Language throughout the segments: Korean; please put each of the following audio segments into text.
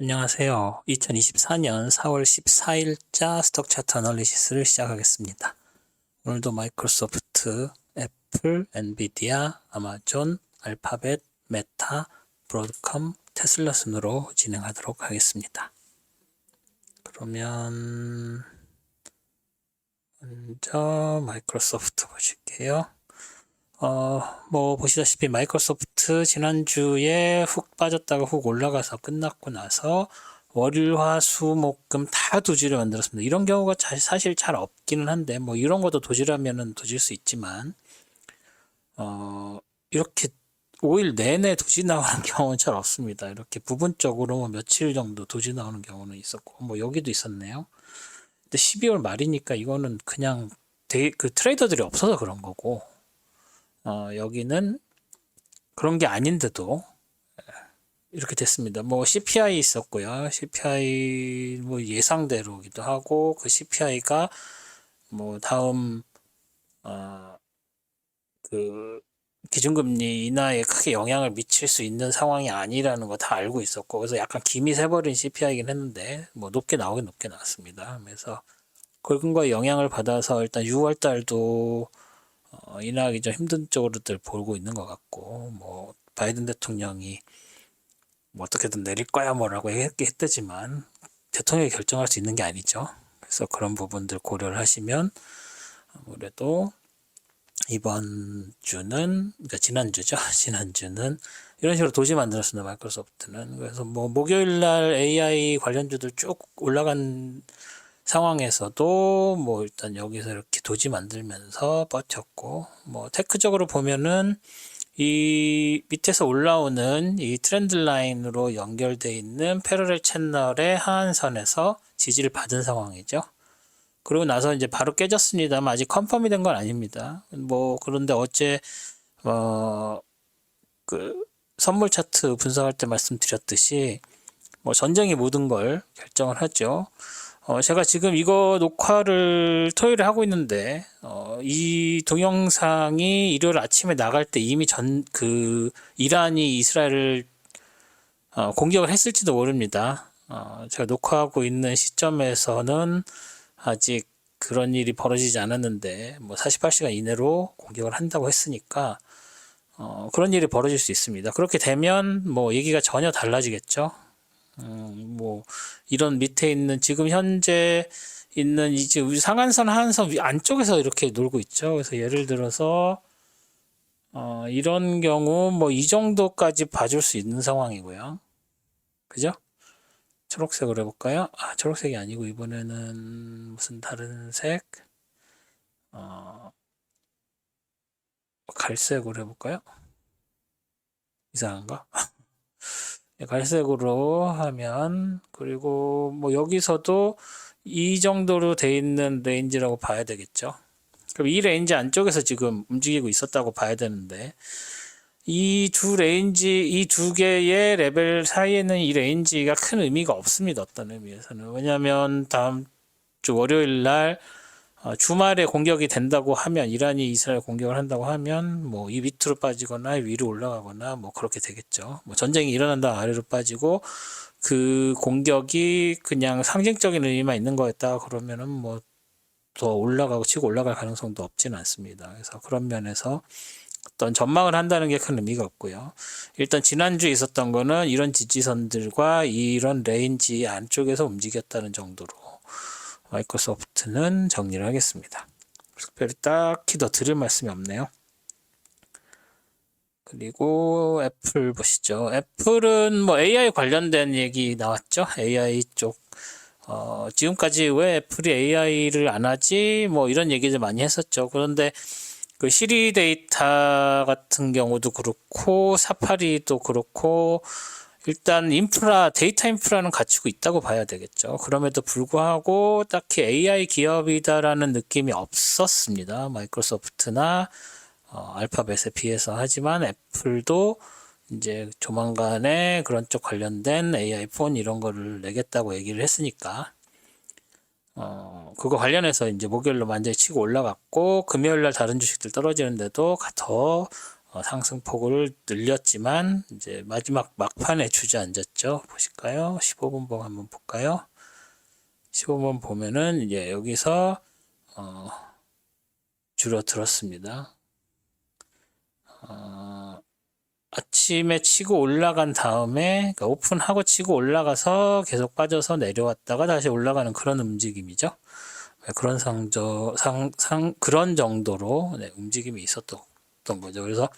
안녕하세요. 2024년 4월 14일자 스톡 차트 애널리시스를 시작하겠습니다. 오늘도 마이크로소프트, 애플, 엔비디아, 아마존, 알파벳, 메타, 브로드컴, 테슬라 순으로 진행하도록 하겠습니다. 그러면 먼저 마이크로소프트 보실게요. 보시다시피 마이크로소프트 지난주에 훅 빠졌다가 훅 올라가서 끝났고 나서 월일, 화, 수, 목, 금 다 도지를 만들었습니다. 이런 경우가 사실 잘 없기는 한데, 이런 것도 도지라면은 도질 수 있지만, 이렇게 5일 내내 도지 나오는 경우는 잘 없습니다. 이렇게 부분적으로 며칠 정도 도지 나오는 경우는 있었고, 여기도 있었네요. 근데 12월 말이니까 이거는 그냥 그 트레이더들이 없어서 그런 거고, 여기는 그런 게 아닌데도 이렇게 됐습니다. CPI 있었고요. CPI 예상대로기도 하고 그 CPI가 다음 그 기준금리 인하에 크게 영향을 미칠 수 있는 상황이 아니라는 거 다 알고 있었고, 그래서 약간 김이 새버린 CPI이긴 했는데 높게 나오긴 높게 나왔습니다. 그래서 그런 영향을 받아서 일단 6월 달도 인하하기 좀 힘든 쪽으로들 보고 있는 것 같고, 바이든 대통령이 어떻게든 내릴 거야 뭐라고 했대지만 대통령이 결정할 수 있는 게 아니죠. 그래서 그런 부분들 고려를 하시면 아무래도 이번 주는, 그러니까 지난주죠. 지난주는 이런 식으로 도시 만들었습니다. 마이크로소프트는. 그래서 목요일 날 AI 관련주들 쭉 올라간 상황에서도 일단 여기서 이렇게 도지 만들면서 버텼고, 테크적으로 보면은 이 밑에서 올라오는 이 트렌드 라인으로 연결되어 있는 패러렐 채널의 하한선에서 지지를 받은 상황이죠. 그러고 나서 이제 바로 깨졌습니다만 아직 컨펌이 된 건 아닙니다. 그런데 어제 그 선물 차트 분석할 때 말씀드렸듯이 전쟁이 모든 걸 결정을 하죠. 제가 지금 이거 녹화를 토요일에 하고 있는데, 이 동영상이 일요일 아침에 나갈 때 이미 이란이 이스라엘을, 공격을 했을지도 모릅니다. 제가 녹화하고 있는 시점에서는 아직 그런 일이 벌어지지 않았는데, 48시간 이내로 공격을 한다고 했으니까, 그런 일이 벌어질 수 있습니다. 그렇게 되면, 얘기가 전혀 달라지겠죠. 이런 밑에 있는 지금 현재 있는 이제 상한선 하한선 안쪽에서 이렇게 놀고 있죠. 그래서 예를 들어서 이런 경우 이 정도까지 봐줄 수 있는 상황이고요. 그죠? 초록색으로 해볼까요? 초록색이 아니고 이번에는 무슨 다른 색? 갈색으로 해볼까요? 이상한가? 갈색으로 하면, 그리고 여기서도 이 정도로 돼 있는 레인지라고 봐야 되겠죠. 그럼 이 레인지 안쪽에서 지금 움직이고 있었다고 봐야 되는데, 이 두 개의 레벨 사이에는 이 레인지가 큰 의미가 없습니다. 어떤 의미에서는. 왜냐하면 다음 주 월요일 날 주말에 공격이 된다고 하면, 이란이 이스라엘 공격을 한다고 하면 이 밑으로 빠지거나 위로 올라가거나 그렇게 되겠죠. 전쟁이 일어난다 아래로 빠지고 그 공격이 그냥 상징적인 의미만 있는 거였다 그러면은 더 올라가고 치고 올라갈 가능성도 없지는 않습니다. 그래서 그런 면에서 어떤 전망을 한다는 게 큰 의미가 없고요. 일단 지난주에 있었던 거는 이런 지지선들과 이런 레인지 안쪽에서 움직였다는 정도로 마이크로소프트는 정리를 하겠습니다. 특별히 딱히 더 드릴 말씀이 없네요. 그리고 애플 보시죠. 애플은 AI 관련된 얘기 나왔죠. AI 쪽. 지금까지 왜 애플이 AI를 안 하지? 이런 얘기들 많이 했었죠. 그런데 그 시리 데이터 같은 경우도 그렇고, 사파리도 그렇고, 일단 데이터 인프라는 갖추고 있다고 봐야 되겠죠. 그럼에도 불구하고 딱히 AI 기업이다라는 느낌이 없었습니다. 마이크로소프트나 알파벳에 비해서. 하지만 애플도 이제 조만간에 그런 쪽 관련된 AI 폰 이런 거를 내겠다고 얘기를 했으니까 그거 관련해서 이제 목요일로 완전히 치고 올라갔고, 금요일날 다른 주식들 떨어지는데도 더 상승폭을 늘렸지만 이제 마지막 막판에 주저앉았죠. 보실까요? 15분봉 한번 볼까요? 15분 보면은 이제 여기서 줄어들었습니다. 아침에 치고 올라간 다음에 그러니까 오픈하고 치고 올라가서 계속 빠져서 내려왔다가 다시 올라가는 그런 움직임이죠. 그런 그런 정도로 움직임이 있었던 거죠. 그래서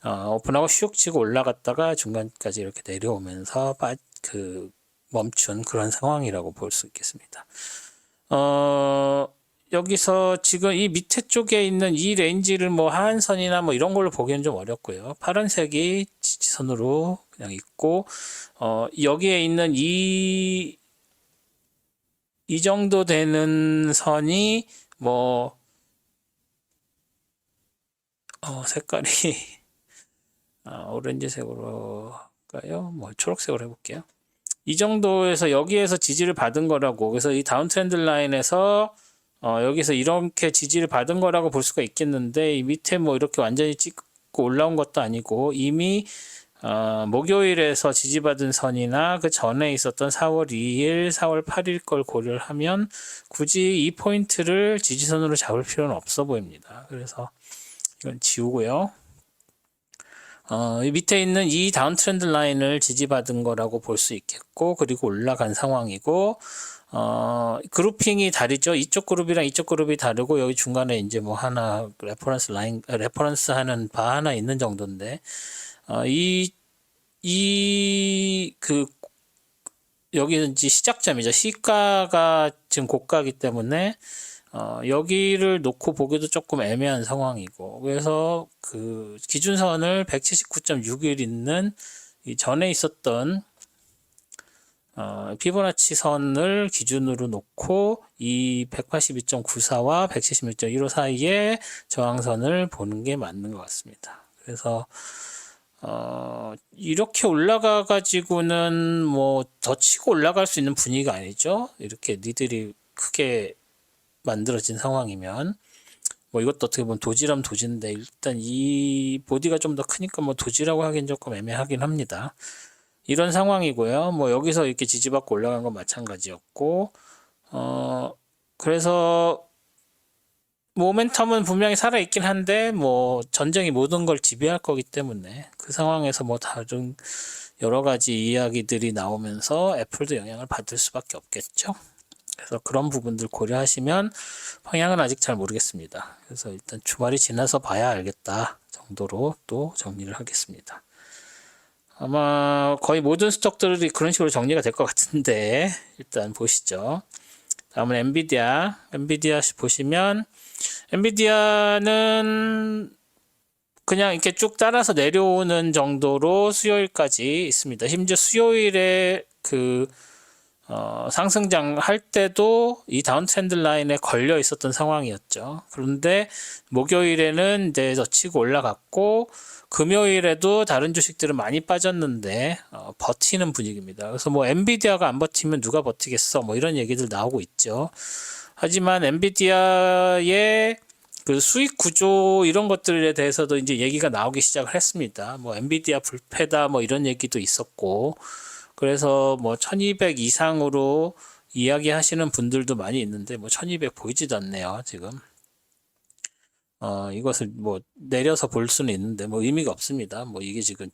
오픈하고 슉 치고 올라갔다가 중간까지 이렇게 내려오면서 멈춘 그런 상황이라고 볼 수 있겠습니다. 여기서 지금 이 밑에 쪽에 있는 이 레인지를 뭐 하한선이나 뭐 이런 걸로 보기엔 좀 어렵고요. 파란색이 지지선으로 그냥 있고, 여기에 있는 이 정도 되는 선이 뭐, 색깔이, 오렌지색으로 할까요? 뭐 초록색으로 해볼게요. 이 정도에서 여기에서 지지를 받은 거라고. 그래서 이 다운 트렌드 라인에서 여기서 이렇게 지지를 받은 거라고 볼 수가 있겠는데 이 밑에 뭐 이렇게 완전히 찍고 올라온 것도 아니고 이미 목요일에서 지지받은 선이나 그 전에 있었던 4월 2일, 4월 8일 걸 고려를 하면 굳이 이 포인트를 지지선으로 잡을 필요는 없어 보입니다. 그래서 이건 지우고요. 이 밑에 있는 이 다운 트렌드 라인을 지지받은 거라고 볼 수 있겠고, 그리고 올라간 상황이고, 그룹핑이 다르죠. 이쪽 그룹이랑 이쪽 그룹이 다르고, 여기 중간에 이제 뭐 하나, 레퍼런스 하는 바 하나 있는 정도인데, 여기는 이제 시작점이죠. 시가가 지금 고가이기 때문에, 여기를 놓고 보기도 조금 애매한 상황이고, 그래서 그 기준선을 179.61 있는 이 전에 있었던 피보나치 선을 기준으로 놓고 이 182.94와 176.15 사이에 저항선을 보는 게 맞는 것 같습니다. 그래서 이렇게 올라가 가지고는 뭐 더 치고 올라갈 수 있는 분위기가 아니죠. 이렇게 니들이 크게 만들어진 상황이면 뭐 이것도 어떻게 보면 도지라면 도지인데 일단 이 보디가 좀 더 크니까 뭐 도지라고 하긴 조금 애매하긴 합니다. 이런 상황이고요. 뭐 여기서 이렇게 지지받고 올라간 건 마찬가지였고 그래서 모멘텀은 분명히 살아있긴 한데 뭐 전쟁이 모든 걸 지배할 거기 때문에 그 상황에서 뭐 다른 여러 가지 이야기들이 나오면서 애플도 영향을 받을 수밖에 없겠죠. 그래서 그런 부분들 고려하시면 방향은 아직 잘 모르겠습니다. 그래서 일단 주말이 지나서 봐야 알겠다 정도로 또 정리를 하겠습니다. 아마 거의 모든 스톡들이 그런 식으로 정리가 될 것 같은데 일단 보시죠. 다음은 엔비디아 보시면 엔비디아는 그냥 이렇게 쭉 따라서 내려오는 정도로 수요일까지 있습니다. 심지어 수요일에 상승장 할 때도 이 다운 트렌드 라인에 걸려 있었던 상황이었죠. 그런데 목요일에는 이제 젖히고 올라갔고 금요일에도 다른 주식들은 많이 빠졌는데 버티는 분위기입니다. 그래서 뭐 엔비디아가 안 버티면 누가 버티겠어? 뭐 이런 얘기들 나오고 있죠. 하지만 엔비디아의 그 수익 구조 이런 것들에 대해서도 이제 얘기가 나오기 시작을 했습니다. 뭐 엔비디아 불패다 뭐 이런 얘기도 있었고 그래서 뭐 1200 이상으로 이야기하시는 분들도 많이 있는데 뭐 1200 보이지도 않네요, 지금. 이것을 뭐 내려서 볼 수는 있는데 뭐 의미가 없습니다. 뭐 이게 지금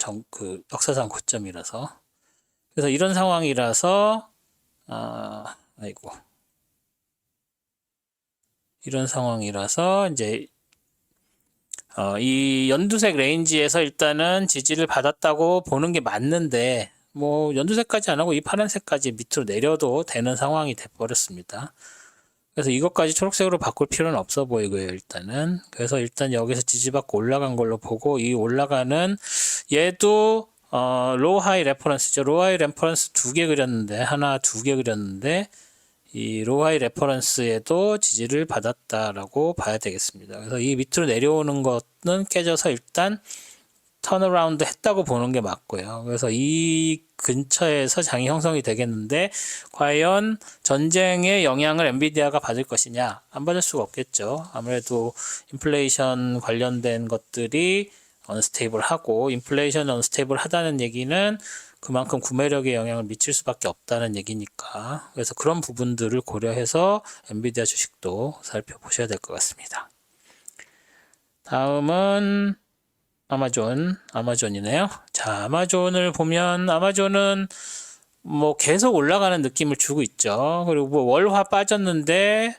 역사상 고점이라서. 그래서 이런 상황이라서 아이고. 이런 상황이라서 이제 이 연두색 레인지에서 일단은 지지를 받았다고 보는 게 맞는데 뭐 연두색까지 안 하고 이 파란색까지 밑으로 내려도 되는 상황이 돼버렸습니다. 그래서 이것까지 초록색으로 바꿀 필요는 없어 보이고요, 일단은. 그래서 일단 여기서 지지받고 올라간 걸로 보고 이 올라가는 얘도 로우 하이 레퍼런스죠. 로우 하이 레퍼런스 두 개 그렸는데 하나 두 개 그렸는데 이 로우 하이 레퍼런스에도 지지를 받았다라고 봐야 되겠습니다. 그래서 이 밑으로 내려오는 것은 깨져서 일단 턴어라운드 했다고 보는 게 맞고요. 그래서 이 근처에서 장이 형성이 되겠는데 과연 전쟁의 영향을 엔비디아가 받을 것이냐? 안 받을 수가 없겠죠. 아무래도 인플레이션 관련된 것들이 언스테이블하고 인플레이션 언스테이블하다는 얘기는 그만큼 구매력에 영향을 미칠 수밖에 없다는 얘기니까 그래서 그런 부분들을 고려해서 엔비디아 주식도 살펴보셔야 될 것 같습니다. 다음은 아마존이네요. 자, 아마존을 보면 아마존은 뭐 계속 올라가는 느낌을 주고 있죠. 그리고 뭐 월화 빠졌는데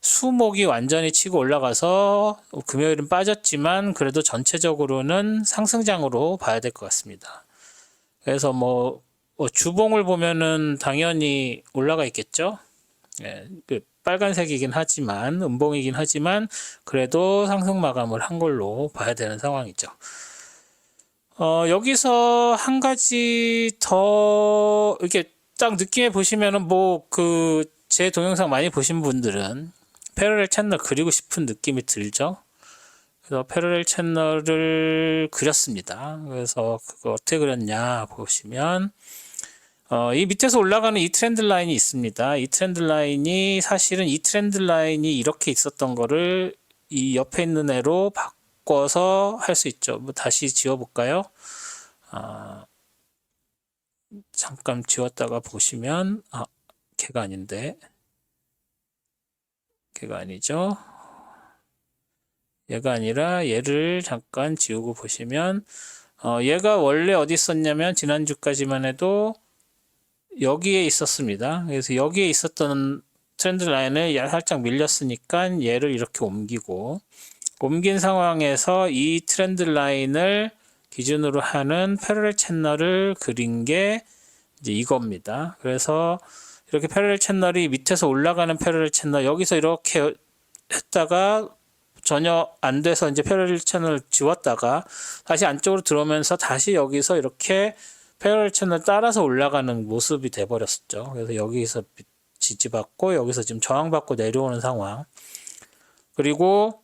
수목이 완전히 치고 올라가서 금요일은 빠졌지만 그래도 전체적으로는 상승장으로 봐야 될 것 같습니다. 그래서 뭐 주봉을 보면은 당연히 올라가 있겠죠. 예, 빨간색이긴 하지만 음봉이긴 하지만 그래도 상승 마감을 한 걸로 봐야 되는 상황이죠. 여기서 한 가지 더 이렇게 딱 느낌에 보시면은 뭐 제 동영상 많이 보신 분들은 패러렐 채널 그리고 싶은 느낌이 들죠. 그래서 패러렐 채널을 그렸습니다. 그래서 그거 어떻게 그렸냐 보시면 이 밑에서 올라가는 이 트렌드 라인이 있습니다. 이 트렌드 라인이 사실은 이 트렌드 라인이 이렇게 있었던 거를 이 옆에 있는 애로 바꿔서 할 수 있죠. 뭐 다시 지워볼까요? 잠깐 지웠다가 보시면 걔가 아닌데 걔가 아니죠. 얘가 아니라 얘를 잠깐 지우고 보시면 얘가 원래 어디 있었냐면 지난주까지만 해도 여기에 있었습니다. 그래서 여기에 있었던 트렌드 라인을 살짝 밀렸으니까 얘를 이렇게 옮긴 상황에서 이 트렌드 라인을 기준으로 하는 패러렐 채널을 그린 게 이제 이겁니다. 그래서 이렇게 패러렐 채널이 밑에서 올라가는 패러렐 채널 여기서 이렇게 했다가 전혀 안 돼서 이제 패러렐 채널을 지웠다가 다시 안쪽으로 들어오면서 다시 여기서 이렇게 패러렐 채널 따라서 올라가는 모습이 돼버렸었죠. 그래서 여기서 지지받고 여기서 지금 저항받고 내려오는 상황. 그리고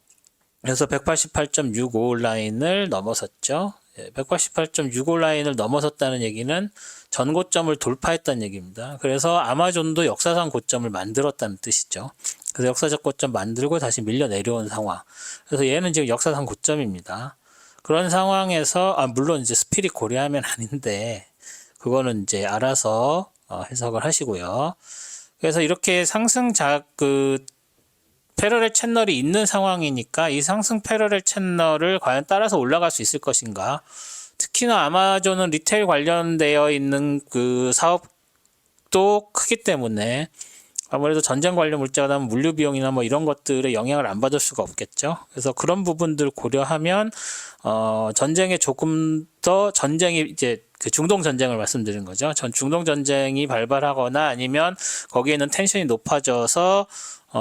그래서 188.65 라인을 넘어섰죠. 188.65 라인을 넘어섰다는 얘기는 전고점을 돌파했다는 얘기입니다. 그래서 아마존도 역사상 고점을 만들었다는 뜻이죠. 그래서 역사적 고점 만들고 다시 밀려 내려온 상황. 그래서 얘는 지금 역사상 고점입니다. 그런 상황에서 물론 이제 스피릿 고려하면 아닌데 그거는 이제 알아서 해석을 하시고요. 그래서 이렇게 패러렐 채널이 있는 상황이니까 이 상승 패러렐 채널을 과연 따라서 올라갈 수 있을 것인가? 특히나 아마존은 리테일 관련되어 있는 그 사업도 크기 때문에 아무래도 전쟁 관련 물자가 나면 물류 비용이나 뭐 이런 것들에 영향을 안 받을 수가 없겠죠. 그래서 그런 부분들 고려하면 전쟁에 조금 더 전쟁이 이제 그 중동 전쟁을 말씀드린 거죠. 중동 전쟁이 발발하거나 아니면 거기에는 텐션이 높아져서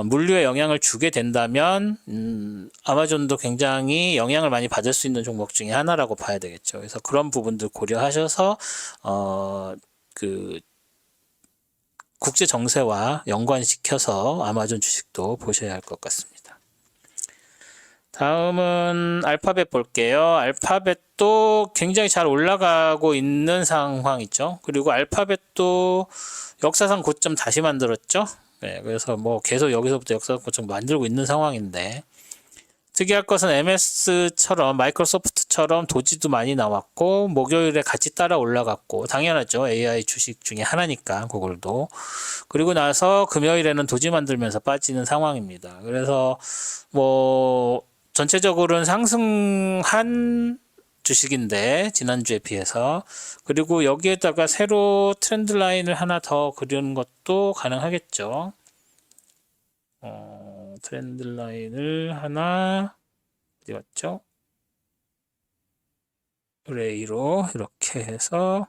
물류에 영향을 주게 된다면 아마존도 굉장히 영향을 많이 받을 수 있는 종목 중에 하나라고 봐야 되겠죠. 그래서 그런 부분들 고려하셔서 국제 정세와 연관시켜서 아마존 주식도 보셔야 할 것 같습니다. 다음은 알파벳 볼게요. 알파벳도 굉장히 잘 올라가고 있는 상황이죠. 그리고 알파벳도 역사상 고점 다시 만들었죠. 네, 그래서 뭐 계속 여기서부터 역사상 고점 만들고 있는 상황인데 특이할 것은 MS처럼 마이크로소프트처럼 도지도 많이 나왔고 목요일에 같이 따라 올라갔고 당연하죠. AI 주식 중에 하나니까 그걸도 그리고 나서 금요일에는 도지 만들면서 빠지는 상황입니다. 그래서 뭐 전체적으로는 상승한 주식인데 지난주에 비해서 그리고 여기에다가 새로 트렌드 라인을 하나 더 그리는 것도 가능하겠죠. 트렌드 라인을 하나 어디 갔죠? 레이로 이렇게 해서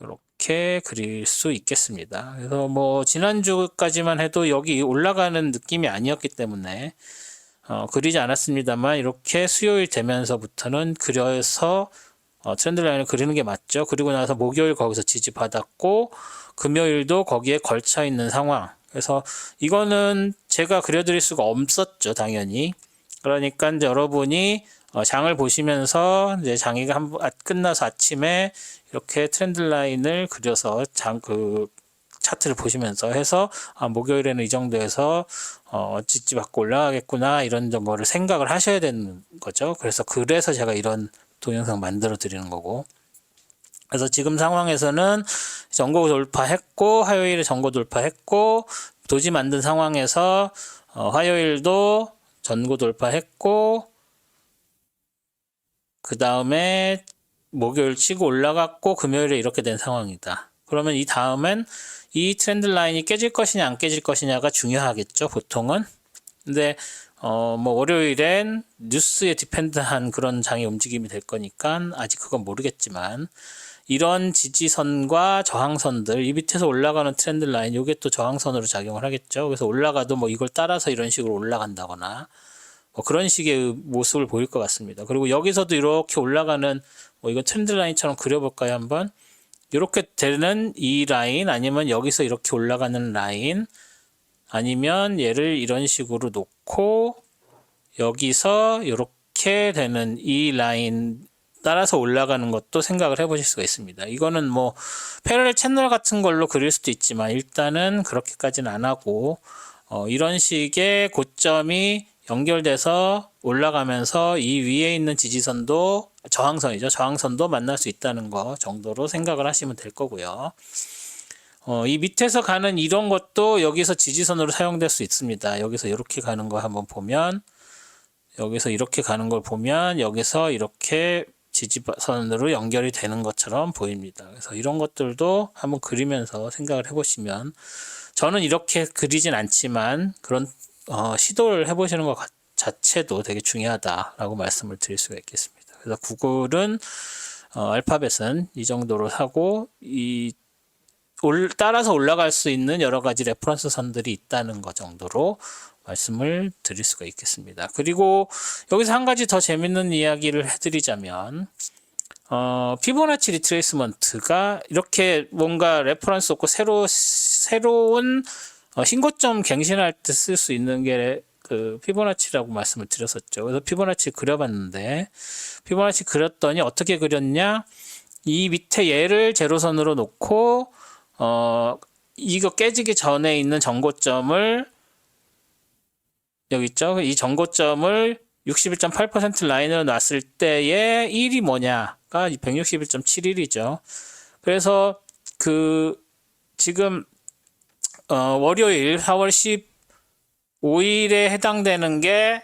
이렇게 그릴 수 있겠습니다. 그래서 뭐 지난주까지만 해도 여기 올라가는 느낌이 아니었기 때문에 그리지 않았습니다만 이렇게 수요일 되면서부터는 그려서 트렌드 라인을 그리는 게 맞죠. 그리고 나서 목요일 거기서 지지받았고 금요일도 거기에 걸쳐 있는 상황. 그래서 이거는 제가 그려드릴 수가 없었죠, 당연히. 그러니까 이제 여러분이 장을 보시면서 이제 장이 끝나서 아침에 이렇게 트렌드 라인을 그려서 차트를 보시면서 해서 목요일에는 이 정도에서 지지 받고 올라가겠구나 이런 거를 생각을 하셔야 되는 거죠. 그래서 제가 이런 동영상 만들어 드리는 거고. 그래서 지금 상황에서는 전고 돌파했고 화요일에 전고 돌파했고 도지 만든 상황에서 화요일도 전고 돌파했고 그 다음에 목요일 치고 올라갔고 금요일에 이렇게 된 상황이다. 그러면 이 다음엔 이 트렌드 라인이 깨질 것이냐 안 깨질 것이냐가 중요하겠죠, 보통은. 근데 뭐 월요일엔 뉴스에 디펜드한 그런 장의 움직임이 될 거니까 아직 그건 모르겠지만 이런 지지선과 저항선들, 이 밑에서 올라가는 트렌드 라인, 이게 또 저항선으로 작용을 하겠죠. 그래서 올라가도 뭐 이걸 따라서 이런 식으로 올라간다거나 뭐 그런 식의 모습을 보일 것 같습니다. 그리고 여기서도 이렇게 올라가는 뭐 이건 트렌드 라인처럼 그려볼까요, 한번? 이렇게 되는 이 라인, 아니면 여기서 이렇게 올라가는 라인, 아니면 얘를 이런 식으로 놓고 여기서 이렇게 되는 이 라인 따라서 올라가는 것도 생각을 해보실 수가 있습니다. 이거는 뭐 패러렐 채널 같은 걸로 그릴 수도 있지만 일단은 그렇게까지는 안 하고 이런 식의 고점이 연결돼서 올라가면서 이 위에 있는 지지선도 저항선이죠. 저항선도 만날 수 있다는 거 정도로 생각을 하시면 될 거고요. 이 밑에서 가는 이런 것도 여기서 지지선으로 사용될 수 있습니다. 여기서 이렇게 가는 거 한번 보면, 여기서 이렇게 가는 걸 보면 여기서 이렇게 지지선으로 연결이 되는 것처럼 보입니다. 그래서 이런 것들도 한번 그리면서 생각을 해보시면, 저는 이렇게 그리진 않지만 그런 시도를 해보시는 것 자체도 되게 중요하다라고 말씀을 드릴 수가 있겠습니다. 그래서 구글은 알파벳은 이 정도로 사고 따라서 올라갈 수 있는 여러 가지 레퍼런스 선들이 있다는 것 정도로 말씀을 드릴 수가 있겠습니다. 그리고 여기서 한 가지 더 재밌는 이야기를 해드리자면 피보나치 리트레이스먼트가 이렇게 뭔가 레퍼런스 없고 새로운 신고점 갱신할 때 쓸 수 있는 게 그 피보나치라고 말씀을 드렸었죠. 그래서 피보나치 그려봤는데, 피보나치 그렸더니 어떻게 그렸냐? 이 밑에 얘를 제로선으로 놓고 이거 깨지기 전에 있는 정고점을 여기 있죠. 이 정고점을 61.8% 라인으로 놨을 때의 1이 뭐냐가 161.71이죠. 그래서 지금 월요일 4월 15일에 해당되는 게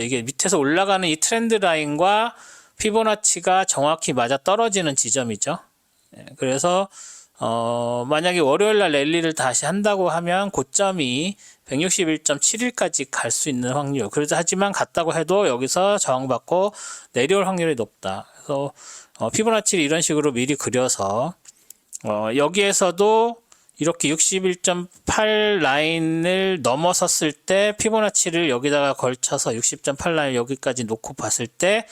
이게 밑에서 올라가는 이 트렌드 라인과 피보나치가 정확히 맞아 떨어지는 지점이죠. 그래서 만약에 월요일 날 랠리를 다시 한다고 하면 고점이 161.71까지 갈 수 있는 확률. 하지만 갔다고 해도 여기서 저항받고 내려올 확률이 높다. 그래서 피보나치를 이런 식으로 미리 그려서 여기에서도 이렇게 61.8 라인을 넘어섰을 때 피보나치를 여기다가 걸쳐서 60.8 라인 여기까지 놓고 봤을 때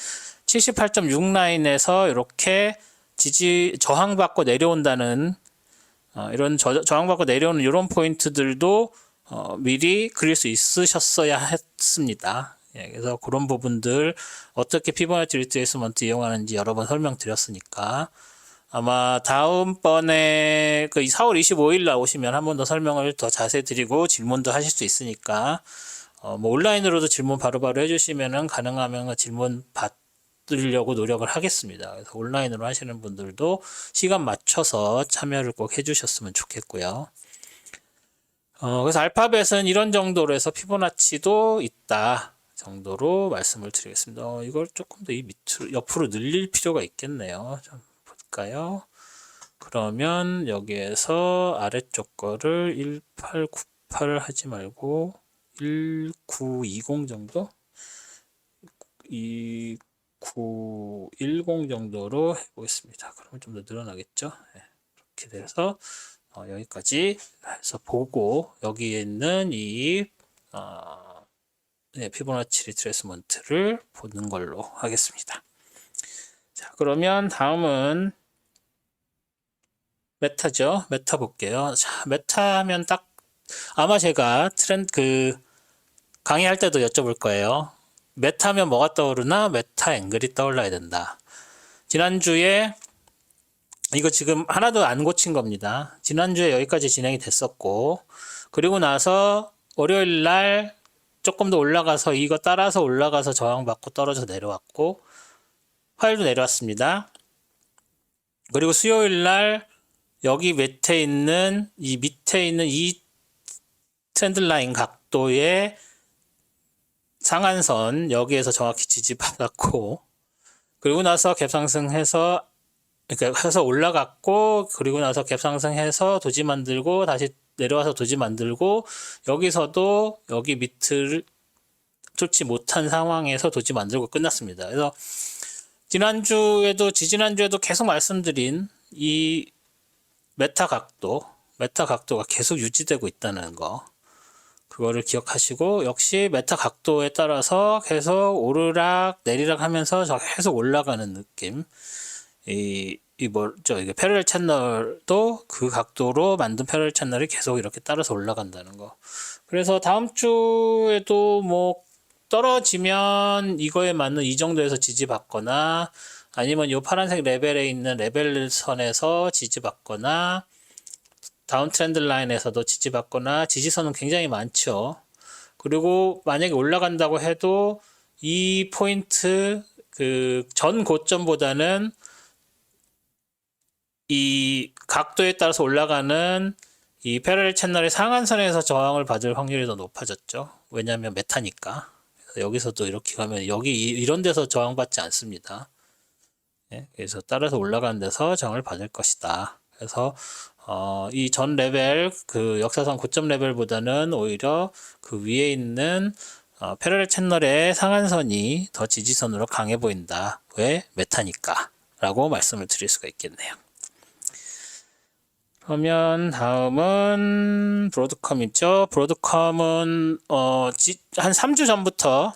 78.6 라인에서 이렇게 저항받고 내려온다는 이런 저항받고 내려오는 이런 포인트들도 미리 그릴 수 있으셨어야 했습니다. 그래서 그런 부분들 어떻게 피보나치 리트레이스먼트 이용하는지 여러 번 설명드렸으니까 아마 다음번에 4월 25일 나오시면 한 번 더 설명을 더 자세히 드리고 질문도 하실 수 있으니까 뭐 온라인으로도 질문 바로바로 해주시면은 가능하면 질문 받으려고 노력을 하겠습니다. 그래서 온라인으로 하시는 분들도 시간 맞춰서 참여를 꼭 해주셨으면 좋겠고요. 그래서 알파벳은 이런 정도로 해서 피보나치도 있다 정도로 말씀을 드리겠습니다. 이걸 조금 더 이 밑으로 옆으로 늘릴 필요가 있겠네요. 좀 볼까요? 그러면 여기에서 아래쪽 거를 1898을 하지 말고 1920 정도? 2910 정도로 해보겠습니다. 그러면 좀 더 늘어나겠죠? 네, 이렇게 돼서 여기까지 해서 보고 여기에 있는 이 피보나치 리트레이스먼트를 보는 걸로 하겠습니다. 자, 그러면 다음은 메타죠. 메타 볼게요. 자, 메타 하면 딱 아마 제가 강의할 때도 여쭤볼 거예요. 메타 하면 뭐가 떠오르나? 메타 앵글이 떠올라야 된다. 지난주에 이거 지금 하나도 안 고친 겁니다. 지난주에 여기까지 진행이 됐었고, 그리고 나서 월요일 날 조금 더 올라가서 이거 따라서 올라가서 저항받고 떨어져 내려왔고, 화요일도 내려왔습니다. 그리고 수요일 날 여기 밑에 있는 이 트렌드 라인 각도의 상한선 여기에서 정확히 지지받았고, 그리고 나서 갭상승해서 그러니까 해서 올라갔고, 그리고 나서 갭상승해서 도지 만들고 다시 내려와서 도지 만들고, 여기서도 여기 밑을 뚫지 못한 상황에서 도지 만들고 끝났습니다. 그래서 지지난주에도 계속 말씀드린 이 메타 각도가 계속 유지되고 있다는 거, 그거를 기억하시고, 역시 메타 각도에 따라서 계속 오르락 내리락 하면서 계속 올라가는 느낌. 이게 패러렐 채널도 그 각도로 만든 패러렐 채널이 계속 이렇게 따라서 올라간다는 거. 그래서 다음 주에도 뭐 떨어지면 이거에 맞는 이 정도에서 지지받거나, 아니면 이 파란색 레벨에 있는 레벨선에서 지지받거나, 다운 트렌드 라인에서도 지지받거나, 지지선은 굉장히 많죠. 그리고 만약에 올라간다고 해도 이 포인트 그 전 고점보다는 이 각도에 따라서 올라가는 이 패러렐 채널의 상한선에서 저항을 받을 확률이 더 높아졌죠. 왜냐하면 메타니까. 여기서도 이렇게 가면 여기 이런 데서 저항받지 않습니다. 네, 그래서 따라서 올라가는 데서 저항을 받을 것이다. 그래서 이 전 레벨 그 역사상 고점 레벨보다는 오히려 그 위에 있는 패러렐 채널의 상한선이 더 지지선으로 강해 보인다. 왜? 메타니까 라고 말씀을 드릴 수가 있겠네요. 그러면 다음은 브로드컴이죠. 브로드컴은 한 3주 전부터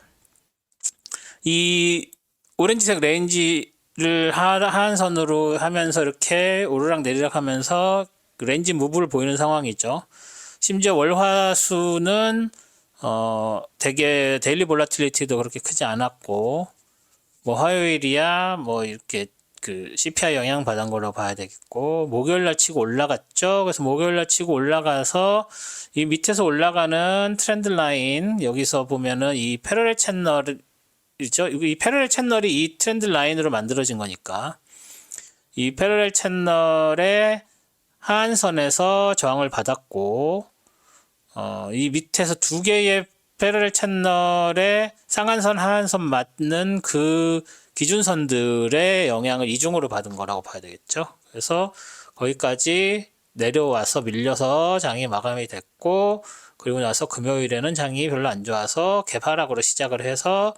이 오렌지색 레인지를 하한선으로 하면서 이렇게 오르락 내리락 하면서 레인지 무브를 보이는 상황이죠. 심지어 월화수는 되게 데일리 볼라틸리티도 그렇게 크지 않았고, 뭐 화요일이야 뭐 이렇게 그 CPI 영향 받은 거라고 봐야 되겠고, 목요일날 치고 올라갔죠. 그래서 목요일날 치고 올라가서 이 밑에서 올라가는 트렌드 라인, 여기서 보면은 이 패러렐 채널이죠. 이 패러렐 채널이 이 트렌드 라인으로 만들어진 거니까 이 패러렐 채널의 하한선에서 저항을 받았고, 이 밑에서 두 개의 패러렐 채널의 상한선, 하한선 맞는 그 기준선들의 영향을 이중으로 받은 거라고 봐야 되겠죠. 그래서 거기까지 내려와서 밀려서 장이 마감이 됐고, 그리고 나서 금요일에는 장이 별로 안 좋아서 개파락으로 시작을 해서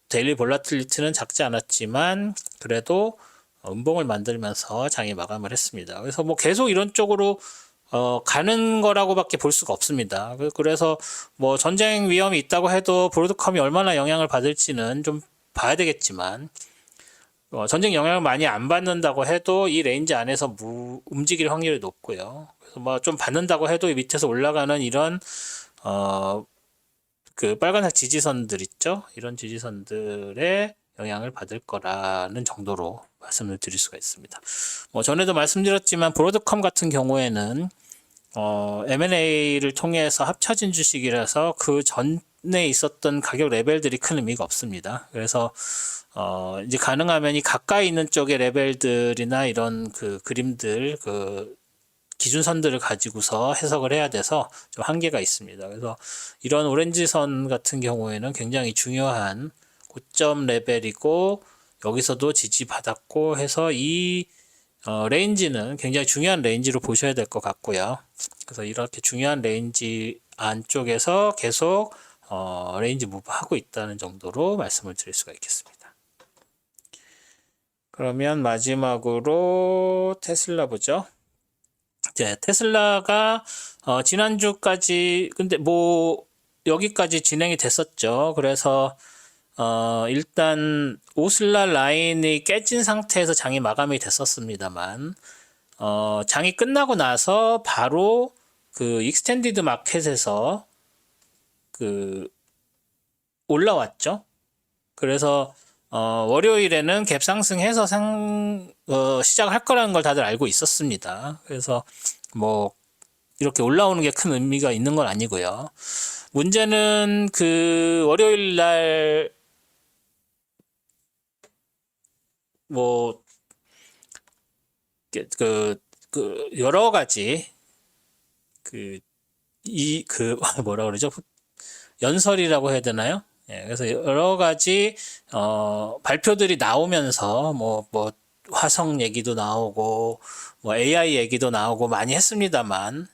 데일리 볼라틸리티는 작지 않았지만 그래도 음봉을 만들면서 장이 마감을 했습니다. 그래서 뭐 계속 이런 쪽으로 가는 거라고밖에 볼 수가 없습니다. 그래서 뭐 전쟁 위험이 있다고 해도 브로드컴이 얼마나 영향을 받을지는 좀 봐야 되겠지만, 전쟁 영향을 많이 안 받는다고 해도 이 레인지 안에서 움직일 확률이 높고요. 그래서 뭐 좀 받는다고 해도 이 밑에서 올라가는 이런 그 빨간색 지지선들 있죠? 이런 지지선들의 영향을 받을 거라는 정도로 말씀을 드릴 수가 있습니다. 뭐 전에도 말씀드렸지만 브로드컴 같은 경우에는 M&A를 통해서 합쳐진 주식이라서 그 전에 있었던 가격 레벨들이 큰 의미가 없습니다. 그래서 이제 가능하면 이 가까이 있는 쪽의 레벨들이나 이런 그 그림들, 그 기준선들을 가지고서 해석을 해야 돼서 좀 한계가 있습니다. 그래서 이런 오렌지선 같은 경우에는 굉장히 중요한 고점 레벨이고, 여기서도 지지받았고 해서 이 레인지는 굉장히 중요한 레인지로 보셔야 될 것 같고요. 그래서 이렇게 중요한 레인지 안쪽에서 계속 레인지 무브하고 있다는 정도로 말씀을 드릴 수가 있겠습니다. 그러면 마지막으로 테슬라 보죠. 이제 테슬라가 지난주까지 근데 뭐 여기까지 진행이 됐었죠. 그래서 일단 오슬라 라인이 깨진 상태에서 장이 마감이 됐었습니다만, 장이 끝나고 나서 바로 그 익스텐디드 마켓에서 그 올라왔죠. 그래서 월요일에는 갭 상승해서 시작할 거라는 걸 다들 알고 있었습니다. 그래서 뭐 이렇게 올라오는 게 큰 의미가 있는 건 아니고요. 문제는 그 월요일 날 뭐 여러 가지 뭐라 그러죠? 연설이라고 해야 되나요? 예, 그래서 여러 가지 발표들이 나오면서 뭐 화성 얘기도 나오고 뭐 AI 얘기도 나오고 많이 했습니다만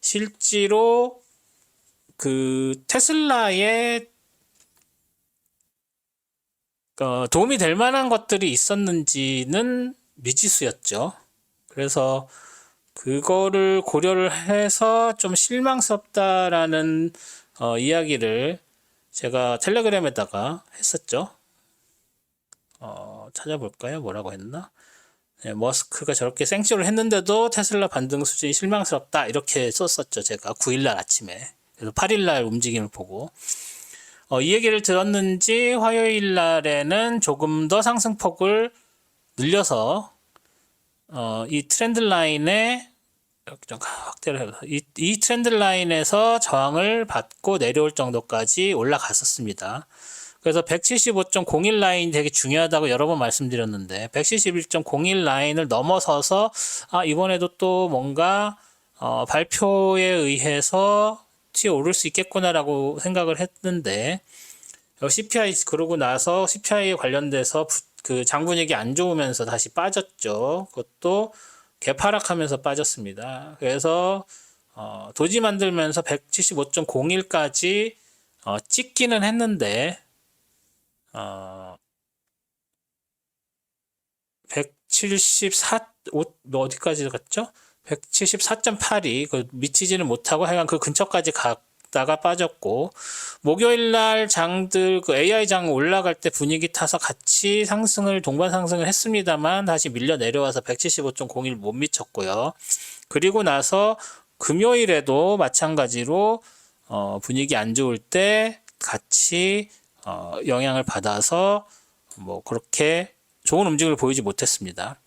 실제로 그 테슬라에 도움이 될 만한 것들이 있었는지는 미지수였죠. 그래서 그거를 고려를 해서 좀 실망스럽다라는 이야기를 제가 텔레그램에다가 했었죠. 찾아볼까요? 뭐라고 했나? 네, 머스크가 저렇게 생쇼를 했는데도 테슬라 반등 수준이 실망스럽다 이렇게 썼었죠. 제가 9일날 아침에. 그래서 8일날 움직임을 보고 이 얘기를 들었는지 화요일날에는 조금 더 상승폭을 늘려서 이 트렌드 라인에 좀 확대를 해서 이 트렌드 라인에서 저항을 받고 내려올 정도까지 올라갔었습니다. 그래서 175.01 라인 되게 중요하다고 여러 번 말씀드렸는데 171.01 라인을 넘어서서 이번에도 또 뭔가 발표에 의해서 튀어오를 수 있겠구나라고 생각을 했는데 CPI 그러고 나서 CPI에 관련돼서 그 장분위기 안 좋으면서 다시 빠졌죠. 그것도 개파락하면서 빠졌습니다. 그래서 도지 만들면서 175.01까지 찍기는 했는데 174 어디까지 갔죠? 174.82 그 미치지는 못하고 하여간 그 근처까지 갔다가 빠졌고 목요일날 장들 그 AI 장 올라갈 때 분위기 타서 같이 동반 상승을 했습니다만 다시 밀려 내려와서 175.01 못 미쳤고요. 그리고 나서 금요일에도 마찬가지로 분위기 안 좋을 때 같이 영향을 받아서 뭐 그렇게 좋은 움직임을 보이지 못했습니다.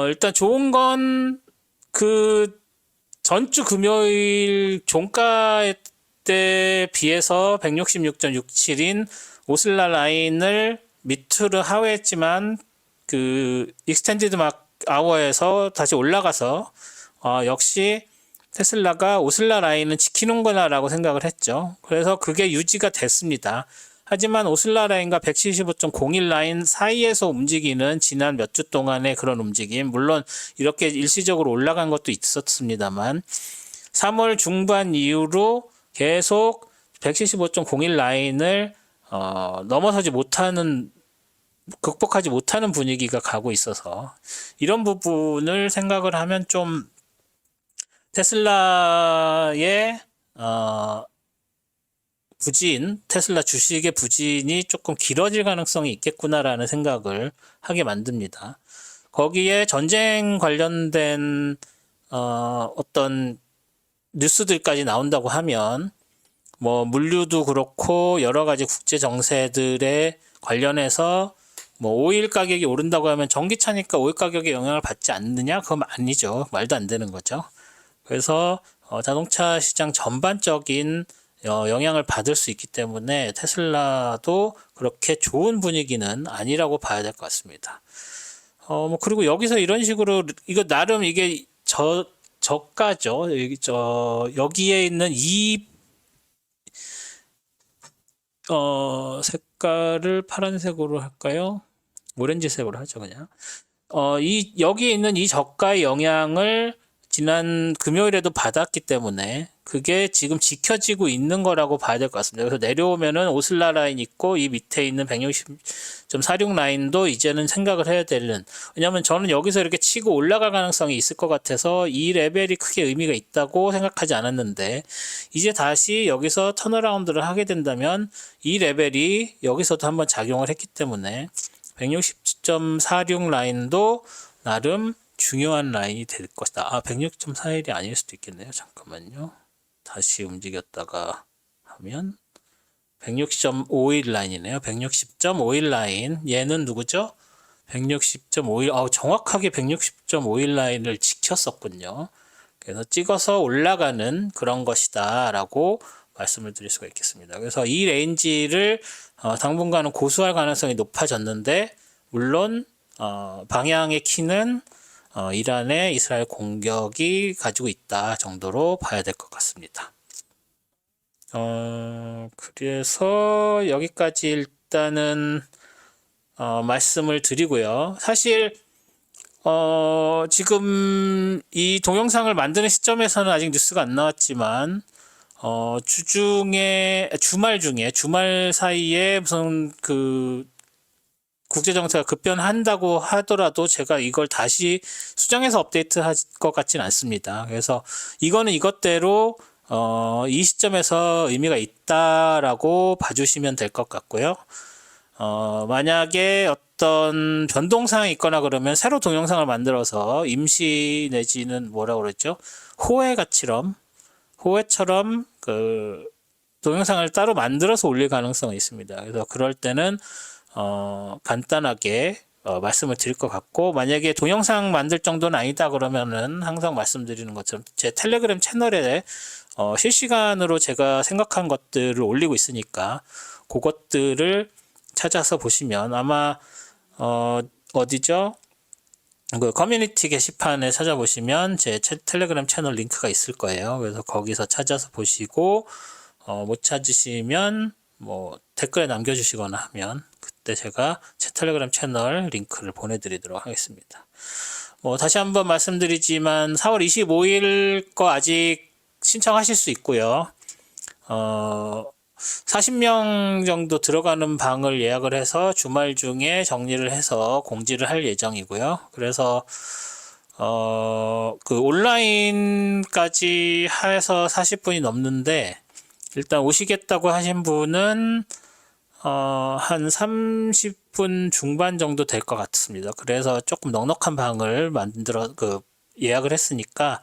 일단 좋은 건 그 전주 금요일 종가 때 비해서 166.67인 오슬라 라인을 밑으로 하회했지만 그 익스텐디드 막 아워에서 다시 올라가서 역시 테슬라가 오슬라 라인은 지키는구나라고 생각을 했죠. 그래서 그게 유지가 됐습니다. 하지만 오슬라 라인과 175.01 라인 사이에서 움직이는 지난 몇 주 동안의 그런 움직임, 물론 이렇게 일시적으로 올라간 것도 있었습니다만 3월 중반 이후로 계속 175.01 라인을 넘어서지 못하는 극복하지 못하는 분위기가 가고 있어서 이런 부분을 생각을 하면 좀 테슬라의 테슬라 주식의 부진이 조금 길어질 가능성이 있겠구나라는 생각을 하게 만듭니다. 거기에 전쟁 관련된 어떤 뉴스들까지 나온다고 하면 뭐 물류도 그렇고 여러 가지 국제 정세들에 관련해서 뭐 오일 가격이 오른다고 하면 전기차니까 오일 가격에 영향을 받지 않느냐? 그건 아니죠. 말도 안 되는 거죠. 그래서 자동차 시장 전반적인 영향을 받을 수 있기 때문에 테슬라도 그렇게 좋은 분위기는 아니라고 봐야 될 것 같습니다. 뭐 그리고 여기서 이런 식으로 이거 나름 이게 저가죠. 여기에 있는 이 색깔을 파란색으로 할까요? 오렌지색으로 하죠, 그냥. 여기에 있는 이 저가의 영향을 지난 금요일에도 받았기 때문에 그게 지금 지켜지고 있는 거라고 봐야 될 것 같습니다. 그래서 내려오면은 오슬라 라인 있고 이 밑에 있는 160.46 라인도 이제는 생각을 해야 되는, 왜냐면 저는 여기서 이렇게 치고 올라갈 가능성이 있을 것 같아서 이 레벨이 크게 의미가 있다고 생각하지 않았는데 이제 다시 여기서 턴어라운드를 하게 된다면 이 레벨이 여기서도 한번 작용을 했기 때문에 160.46 라인도 나름 중요한 라인이 될 것이다. 106.41이 아닐 수도 있겠네요. 잠깐만요. 다시 움직였다가 하면 160.51 라인이네요. 160.51 라인. 얘는 누구죠? 160.51. 정확하게 160.51 라인을 지켰었군요. 그래서 찍어서 올라가는 그런 것이다 라고 말씀을 드릴 수가 있겠습니다. 그래서 이 레인지를 당분간은 고수할 가능성이 높아졌는데, 물론 방향의 키는 이란의 이스라엘 공격이 가지고 있다 정도로 봐야 될 것 같습니다. 그래서 여기까지 일단은 말씀을 드리고요. 사실 지금 이 동영상을 만드는 시점에서는 아직 뉴스가 안 나왔지만 주말 사이에 무슨 그 국제 정세가 급변한다고 하더라도 제가 이걸 다시 수정해서 업데이트할 것 같진 않습니다. 그래서 이거는 이것대로 이 시점에서 의미가 있다라고 봐주시면 될 것 같고요. 만약에 어떤 변동사항이 있거나 그러면 새로 동영상을 만들어서 임시 내지는 뭐라고 그랬죠? 호해처럼 그 동영상을 따로 만들어서 올릴 가능성이 있습니다. 그래서 그럴 때는 간단하게 말씀을 드릴 것 같고, 만약에 동영상 만들 정도는 아니다 그러면은 항상 말씀드리는 것처럼 제 텔레그램 채널에 실시간으로 제가 생각한 것들을 올리고 있으니까 그것들을 찾아서 보시면 아마 어디죠? 그 커뮤니티 게시판에 찾아보시면 제 텔레그램 채널 링크가 있을 거예요. 그래서 거기서 찾아서 보시고 못 찾으시면 뭐 댓글에 남겨주시거나 하면 그때 제가 제 텔레그램 채널 링크를 보내드리도록 하겠습니다. 다시 한번 말씀드리지만 4월 25일 거 아직 신청하실 수 있고요. 40명 정도 들어가는 방을 예약을 해서 주말 중에 정리를 해서 공지를 할 예정이고요. 그래서 그 온라인까지 해서 40분이 넘는데, 일단 오시겠다고 하신 분은 한 30분 중반 정도 될 것 같습니다. 그래서 조금 넉넉한 방을 예약을 했으니까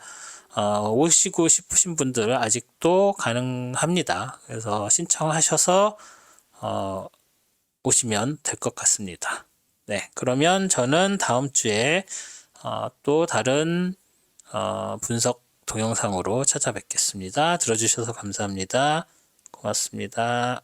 오시고 싶으신 분들은 아직도 가능합니다. 그래서 신청하셔서 오시면 될 것 같습니다. 네, 그러면 저는 다음 주에 또 다른 분석 동영상으로 찾아뵙겠습니다. 들어주셔서 감사합니다. 고맙습니다.